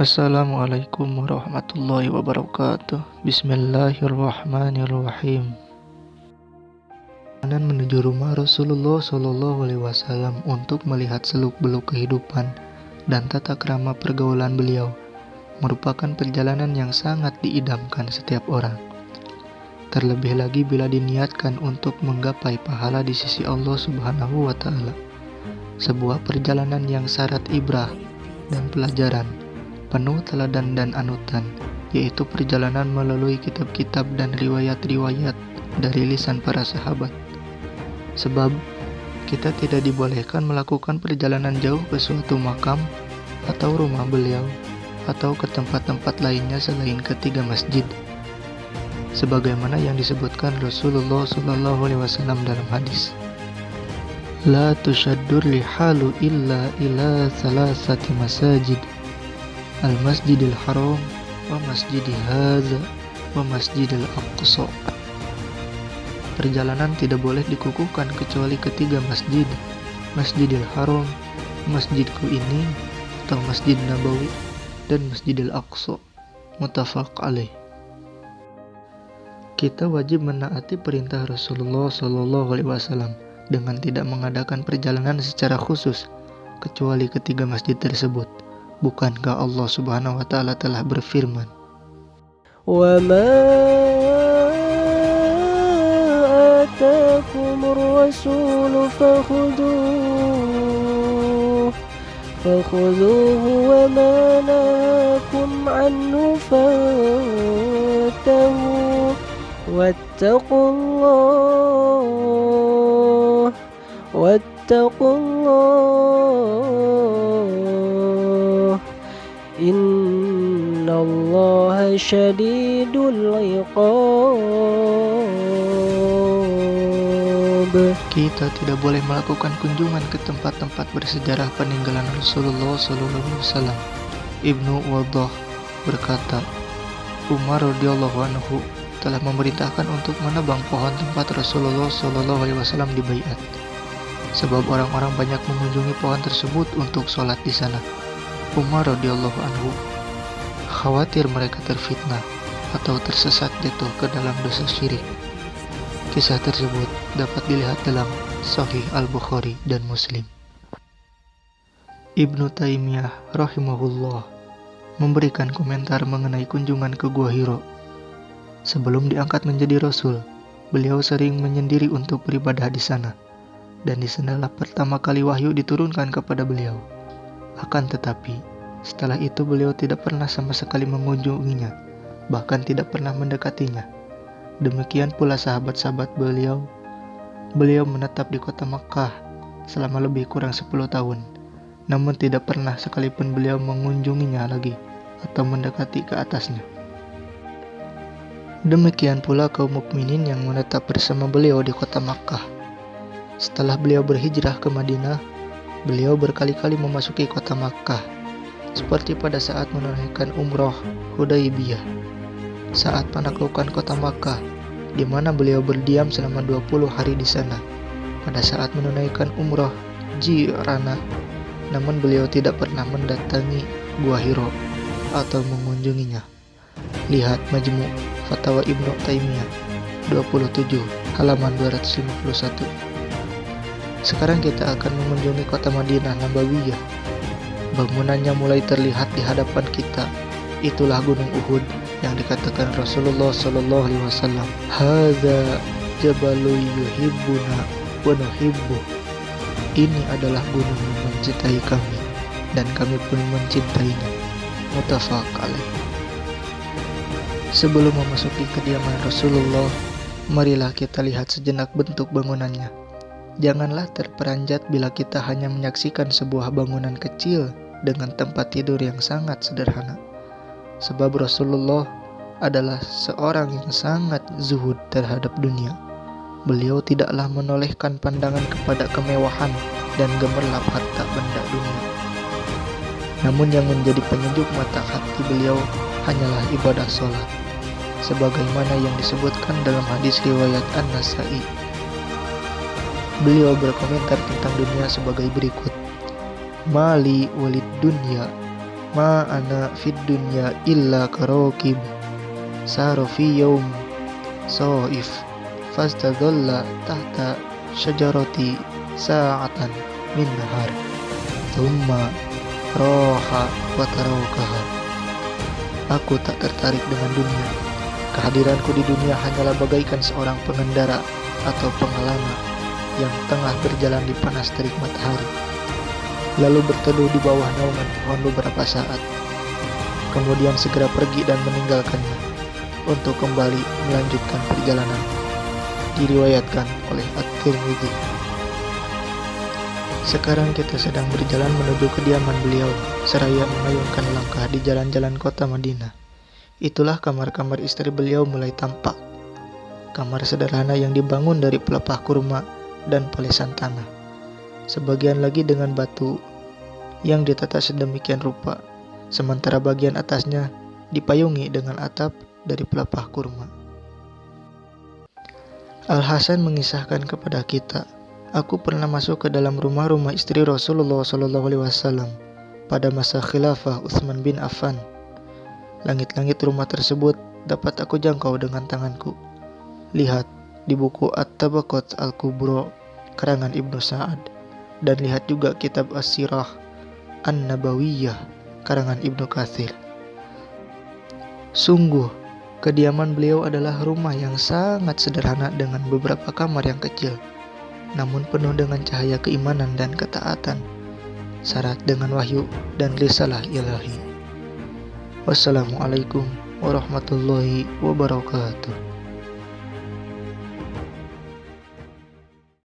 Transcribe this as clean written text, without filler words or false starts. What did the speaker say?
Assalamualaikum warahmatullahi wabarakatuh. Bismillahirrahmanirrahim. Perjalanan menuju rumah Rasulullah Shallallahu Alaihi Wasallam untuk melihat seluk-beluk kehidupan dan tata krama pergaulan beliau merupakan perjalanan yang sangat diidamkan setiap orang. Terlebih lagi bila diniatkan untuk menggapai pahala di sisi Allah Subhanahu wa Ta'ala. Sebuah perjalanan yang syarat ibrah dan pelajaran, penuh teladan dan anutan, yaitu perjalanan melalui kitab-kitab dan riwayat-riwayat dari lisan para sahabat. Sebab kita tidak dibolehkan melakukan perjalanan jauh ke suatu makam atau rumah beliau atau ke tempat-tempat lainnya selain ketiga masjid, sebagaimana yang disebutkan Rasulullah SAW dalam hadis. La tushaddur lihalu illa ila salasati masajid, al-masjidil haram, wa masjidi hadza, wa masjidil aqsa. Perjalanan tidak boleh dikukuhkan kecuali ketiga masjid, Masjidil Haram, masjidku ini, atau Masjid Nabawi, dan Masjidil Aqsa. Muttafaq alaih. Kita wajib menaati perintah Rasulullah SAW dengan tidak mengadakan perjalanan secara khusus kecuali ketiga masjid tersebut. Bukankah Allah Subhanahu wa Ta'ala telah berfirman, "Wa ma atakumur rasulu fakhuduhu wa ma nahakum anhu fantahu wattaqullah innallaha syadidul iqab." kita tidak boleh melakukan kunjungan ke tempat-tempat bersejarah peninggalan Rasulullah SAW. Ibnu Waddah berkata, Umar radhiyallahu anhu telah memerintahkan untuk menebang pohon tempat Rasulullah SAW dibaiat, sebab orang-orang banyak mengunjungi pohon tersebut untuk sholat di sana. Umar radhiyallahu anhu khawatir mereka terfitnah atau tersesat jatuh ke dalam dosa syirik. Kisah tersebut dapat dilihat dalam Sahih Al-Bukhari dan Muslim. Ibnu Taimiyah rahimahullah memberikan komentar mengenai kunjungan ke Gua Hiro. Sebelum diangkat menjadi Rasul, beliau sering menyendiri untuk beribadah di sana, dan di sanalah pertama kali wahyu diturunkan kepada beliau. Akan tetapi, setelah itu beliau tidak pernah sama sekali mengunjunginya, bahkan tidak pernah mendekatinya. Demikian pula sahabat-sahabat beliau. Beliau menetap di kota Makkah selama lebih kurang 10 tahun, namun tidak pernah sekalipun beliau mengunjunginya lagi atau mendekati ke atasnya. Demikian pula kaum mukminin yang menetap bersama beliau di kota Makkah. Setelah beliau berhijrah ke Madinah, beliau berkali-kali memasuki kota Makkah, seperti pada saat menunaikan umroh Hudaybiyah, saat penaklukan kota Makkah, di mana beliau berdiam selama 20 hari di sana, pada saat menunaikan umroh Jirana, namun beliau tidak pernah mendatangi Gua Hiro atau mengunjunginya. Lihat Majmu' Fatawa Ibnu Taimiyah 27 halaman 251. Sekarang kita akan mengunjungi kota Madinah Nabawiyah. Bangunannya mulai terlihat di hadapan kita. Itulah Gunung Uhud yang dikatakan Rasulullah SAW, "Hadza jabalun yuhibbuna wa nuhibbu." Ini adalah gunung yang mencintai kami dan kami pun mencintainya. Muttafaq alaih. Sebelum memasuki kediaman Rasulullah, marilah kita lihat sejenak bentuk bangunannya. Janganlah terperanjat bila kita hanya menyaksikan sebuah bangunan kecil dengan tempat tidur yang sangat sederhana. Sebab Rasulullah adalah seorang yang sangat zuhud terhadap dunia. Beliau tidaklah menolehkan pandangan kepada kemewahan dan gemerlap harta benda dunia. Namun yang menjadi penyejuk mata hati beliau hanyalah ibadah sholat, sebagaimana yang disebutkan dalam hadis riwayat An-Nasa'i. Beliau berkomentar tentang dunia sebagai berikut. Mali walid dunya ma ana fid dunya illa karakib sara fi yaum saif fastadalla tahta syajarati sa'atan min nahar thumma roha wa tarakaha. Aku tak tertarik dengan dunia. Kehadiranku di dunia hanyalah bagaikan seorang pengendara atau pengelana yang tengah berjalan di panas terik matahari, lalu berteduh di bawah naungan pohon beberapa saat, kemudian segera pergi dan meninggalkannya untuk kembali melanjutkan perjalanan. Diriwayatkan oleh At-Tirmidzi. Sekarang kita sedang berjalan menuju kediaman beliau, seraya mengayunkan langkah di jalan-jalan kota Madinah. Itulah kamar-kamar istri beliau mulai tampak. Kamar sederhana yang dibangun dari pelepah kurma dan polesan tanah. Sebagian lagi dengan batu yang ditata sedemikian rupa, sementara bagian atasnya dipayungi dengan atap dari pelepah kurma. Al-Hasan mengisahkan kepada kita, aku pernah masuk ke dalam rumah-rumah istri Rasulullah SAW pada masa khilafah Utsman bin Affan. Langit-langit rumah tersebut dapat aku jangkau dengan tanganku. Lihat di buku At-Tabaqat Al-Kubra karangan Ibnu Sa'ad, dan lihat juga kitab As-Sirah An-Nabawiyah karangan Ibnu Katsir. Sungguh, kediaman beliau adalah rumah yang sangat sederhana dengan beberapa kamar yang kecil, namun penuh dengan cahaya keimanan dan ketaatan, syarat dengan wahyu dan risalah ilahi. Wassalamualaikum warahmatullahi wabarakatuh.